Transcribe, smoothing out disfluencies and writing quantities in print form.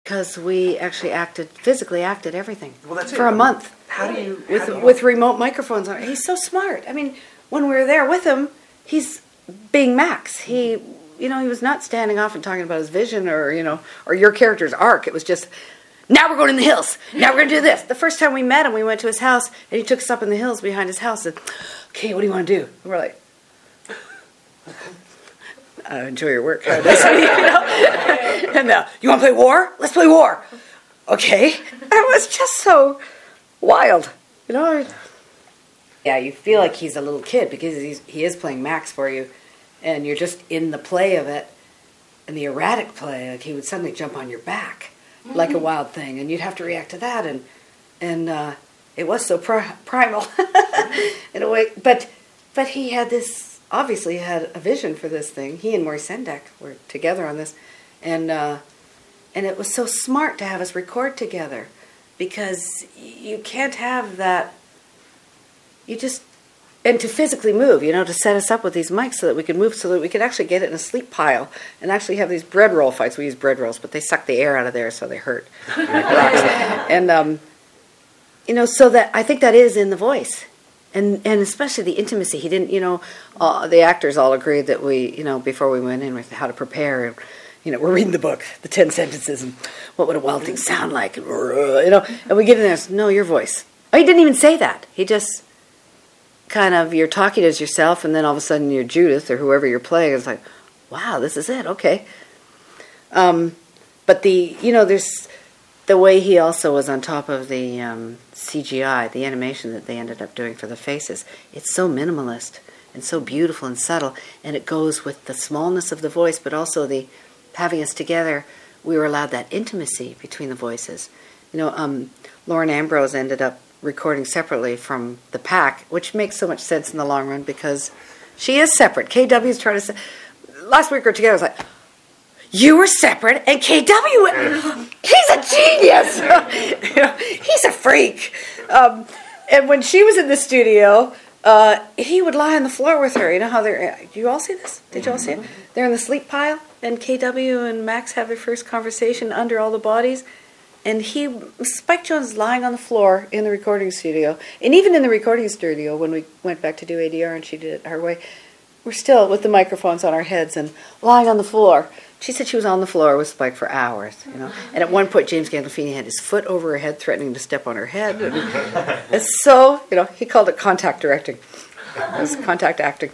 Because we actually physically acted everything Well, that's for it. a month. How do you With remote microphones on. He's so smart. I mean, when we were there with him, he's being Max. He was not standing off and talking about his vision or your character's arc. It was just, now we're going in the hills. Now we're going to do this. The first time we met him, we went to his house, and he took us up in the hills behind his house and, okay, what do you want to do? And we're like, enjoy your work. And you want to play war? Let's play war. Okay. It was just so wild, Yeah, you feel like he's a little kid because he is playing Max for you, and you're just in the play of it, and the erratic play. Like he would suddenly jump on your back like a wild thing, and you'd have to react to that, and it was so primal in a way. But he had this. Obviously had a vision for this thing. He and Maurice Sendak were together on this, and it was so smart to have us record together, because you can't have that. And to physically move, to set us up with these mics so that we could move, so that we could actually get it in a sleep pile and actually have these bread roll fights. We use bread rolls, but they suck the air out of there, so they hurt like rocks. And so that I think that is in the voice. And especially the intimacy. He didn't, the actors all agreed that we, before we went in with how to prepare, we're reading the book, the 10 sentences, and what would a wild thing sound like, and we get in there and say, no, your voice. Oh, he didn't even say that. He just kind of, you're talking as yourself, and then all of a sudden you're Judith or whoever you're playing. It's like, wow, this is it, okay. But there's the way he also was on top of the CGI, the animation that they ended up doing for the faces. It's so minimalist and so beautiful and subtle, and it goes with the smallness of the voice, but also the having us together. We were allowed that intimacy between the voices. Lauren Ambrose ended up recording separately from the pack, which makes so much sense in the long run because she is separate. KW's trying to say, last week we were together, I was like, you were separate, and KW, he's a genius. He's a freak. And when she was in the studio, he would lie on the floor with her. You know how do you all see this? Did you all see it? They're in the sleep pile, and KW and Max have their first conversation under all the bodies. And Spike Jonze is lying on the floor in the recording studio. And even in the recording studio, when we went back to do ADR and she did it her way, we're still with the microphones on our heads and lying on the floor. She said she was on the floor with Spike for hours, And at one point, James Gandolfini had his foot over her head, threatening to step on her head. It's so, he called it contact directing. It was contact acting.